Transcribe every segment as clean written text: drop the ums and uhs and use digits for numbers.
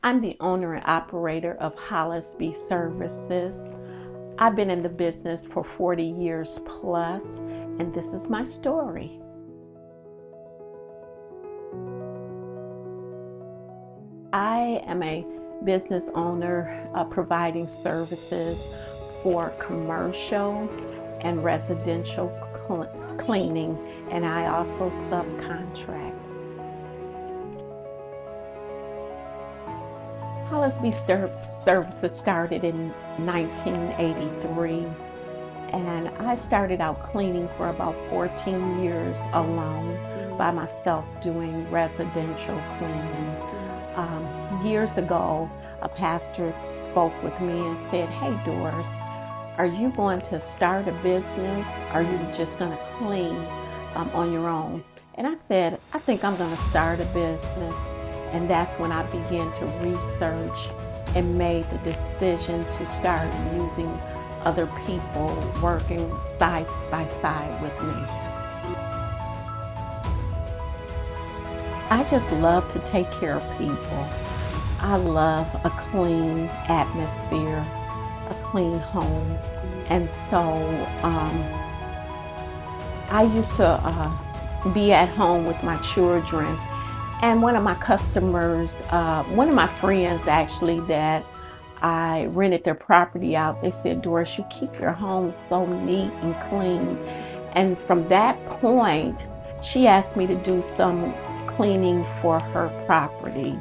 I'm the owner and operator of Hollis B Services. I've been in the business for 40 years plus, and this is my story. I am a business owner providing services for commercial and residential cleaning, and I also subcontract. Hollis B Services started in 1983, and I started out cleaning for about 14 years alone by myself doing residential cleaning. Years ago, a pastor spoke with me and said, "Hey Doris, are you going to start a business? Are you just going to clean on your own?" And I said, "I think I'm going to start a business." And that's when I began to research and made the decision to start using other people working side by side with me. I just love to take care of people. I love a clean atmosphere, a clean home. And so I used to be at home with my children. And one of my customers, one of my friends actually that I rented their property out, they said, "Doris, you keep your home so neat and clean." And from that point, she asked me to do some cleaning for her property.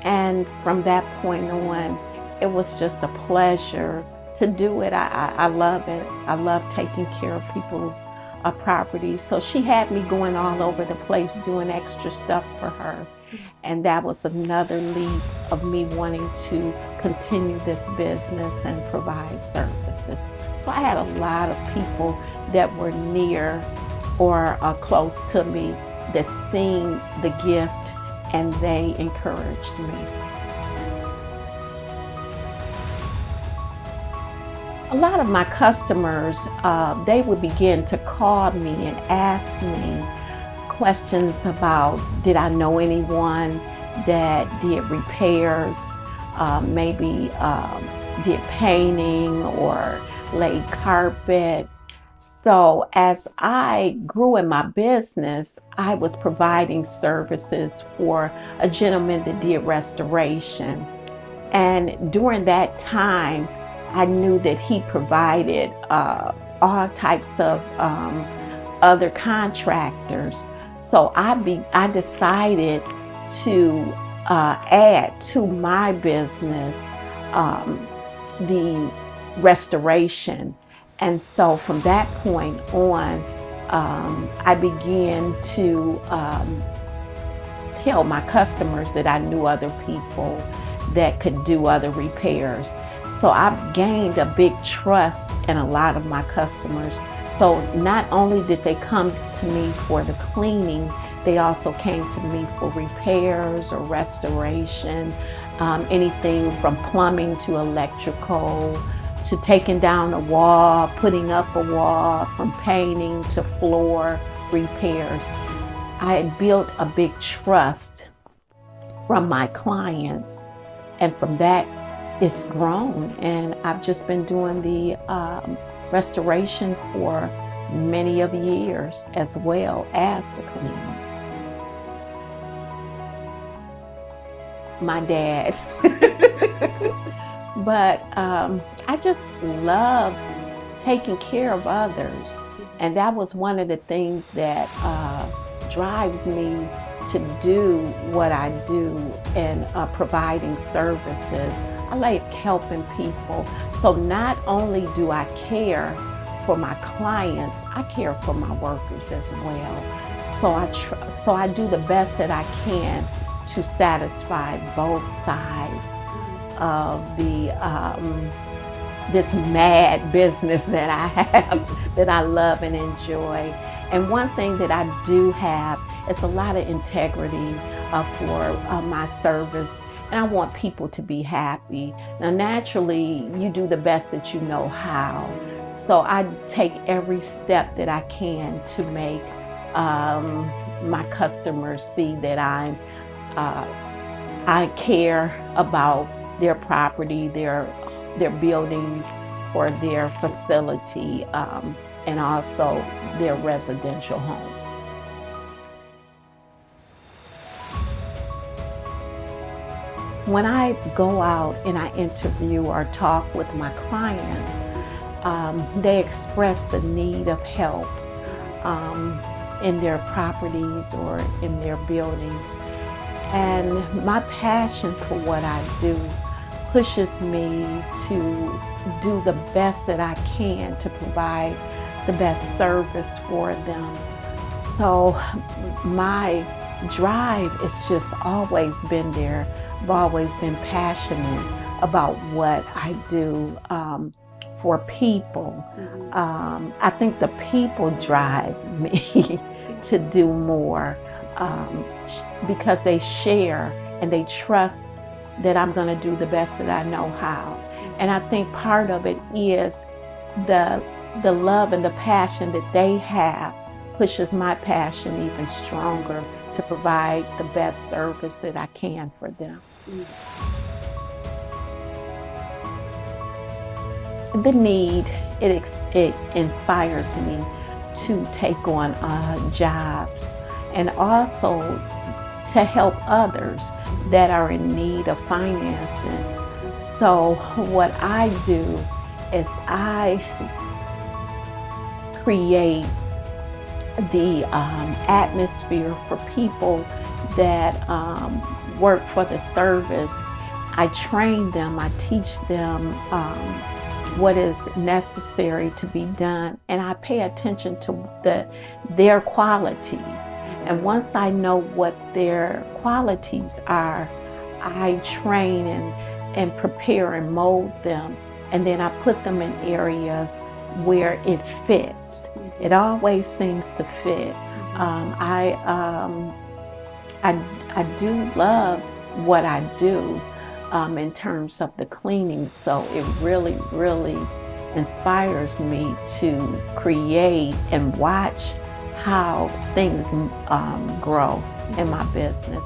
And from that point on, it was just a pleasure to do it. I love it. I love taking care of people's property. So she had me going all over the place doing extra stuff for her. And that was another lead of me wanting to continue this business and provide services. So I had a lot of people that were near or close to me that seen the gift, and they encouraged me. A lot of my customers, they would begin to call me and ask me questions about, did I know anyone that did repairs, maybe did painting or laid carpet. So as I grew in my business, I was providing services for a gentleman that did restoration. And during that time, I knew that he provided all types of other contractors. So I decided to add to my business the restoration. And so from that point on, I began to tell my customers that I knew other people that could do other repairs. So I've gained a big trust in a lot of my customers. So not only did they come to me for the cleaning, they also came to me for repairs or restoration, anything from plumbing to electrical, to taking down a wall, putting up a wall, from painting to floor repairs. I had built a big trust from my clients, and from that, it's grown, and I've just been doing the restoration for many of years as well as the cleaning. My dad. But I just love taking care of others, and that was one of the things that drives me to do what I do in providing services. I like helping people. So not only do I care for my clients, I care for my workers as well. So I do the best that I can to satisfy both sides of the this mad business that I have, that I love and enjoy. And one thing that I do have is a lot of integrity for my service. And I want people to be happy. Now, naturally, you do the best that you know how. So I take every step that I can to make my customers see that I'm I care about their property, their buildings, or their facility, and also their residential homes. When I go out and I interview or talk with my clients, they express the need of help in their properties or in their buildings. And my passion for what I do pushes me to do the best that I can to provide the best service for them. So my drive has just always been there. I've always been passionate about what I do for people. I think the people drive me to do more because they share and they trust that I'm going to do the best that I know how. And I think part of it is the love and the passion that they have pushes my passion even stronger to provide the best service that I can for them. The need, it inspires me to take on jobs and also to help others that are in need of financing. So what I do is I create the atmosphere for people that work for the service. I train them, I teach them what is necessary to be done, and I pay attention to their qualities. And once I know what their qualities are, I train and prepare and mold them, and then I put them in areas where it fits. It always seems to fit. I do love what I do in terms of the cleaning, so it really, really inspires me to create and watch how things grow in my business.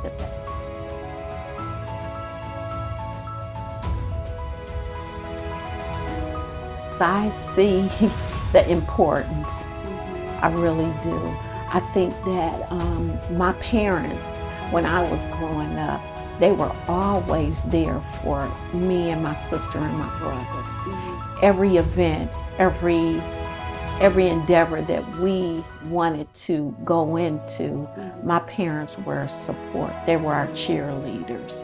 So I see the importance. I really do. I think that my parents, when I was growing up, they were always there for me and my sister and my brother. Every event, every endeavor that we wanted to go into, my parents were support. They were our cheerleaders.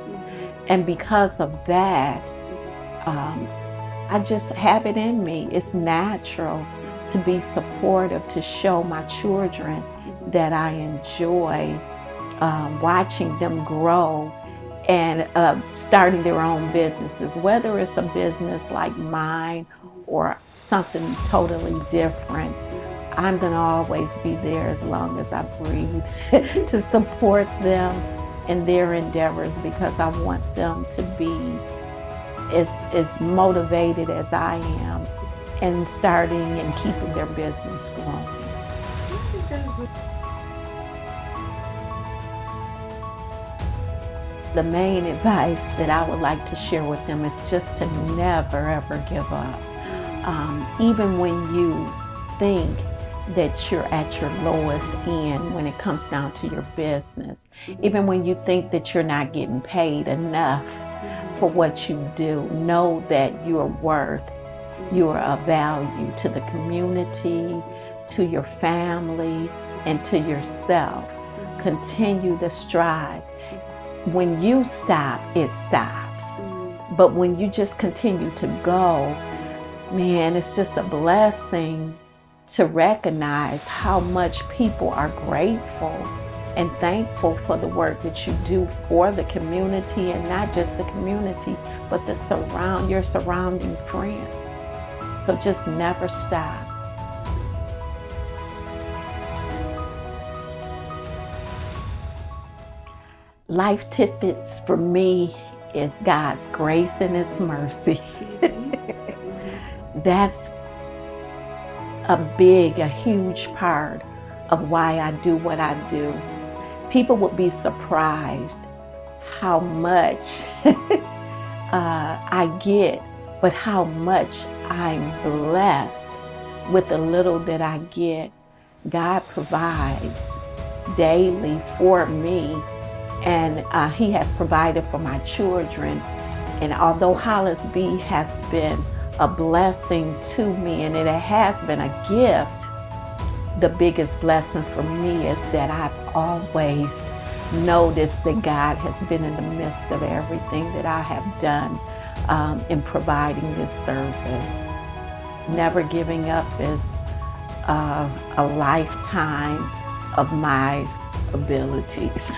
And because of that, I just have it in me. It's natural to be supportive, to show my children that I enjoy watching them grow and starting their own businesses, whether it's a business like mine or something totally different. I'm going to always be there as long as I breathe to support them in their endeavors, because I want them to be as motivated as I am in starting and keeping their business going. The main advice that I would like to share with them is just to never, ever give up. Even when you think that you're at your lowest end when it comes down to your business, even when you think that you're not getting paid enough for what you do, know that you're worth, you're of value to the community, to your family, and to yourself. Continue to strive. When you stop, it stops. But when you just continue to go, man, it's just a blessing to recognize how much people are grateful and thankful for the work that you do for the community, and not just the community, but your surrounding friends. So just never stop. Life tidbits for me is God's grace and His mercy. That's a huge part of why I do what I do. People would be surprised how much I get, but how much I'm blessed with the little that I get. God provides daily for me, and He has provided for my children. And although Hollis B has been a blessing to me, and it has been a gift, the biggest blessing for me is that I've always noticed that God has been in the midst of everything that I have done in providing this service. Never giving up is a lifetime of my abilities,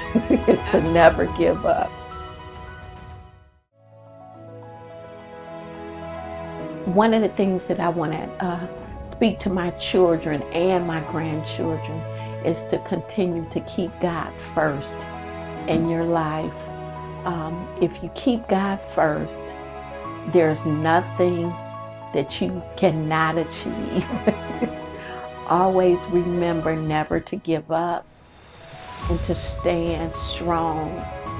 is to never give up. One of the things that I want to speak to my children and my grandchildren is to continue to keep God first in your life. If you keep God first, there's nothing that you cannot achieve. Always remember never to give up and to stand strong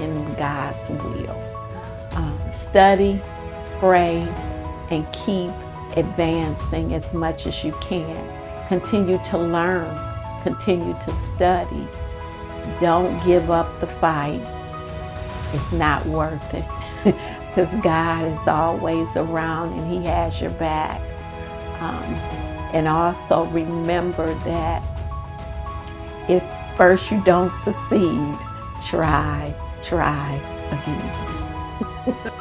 in God's will. Study, pray, and keep advancing as much as you can. Continue to learn, continue to study. Don't give up the fight. It's not worth it, because God is always around and He has your back. And also remember that if first you don't succeed, try again.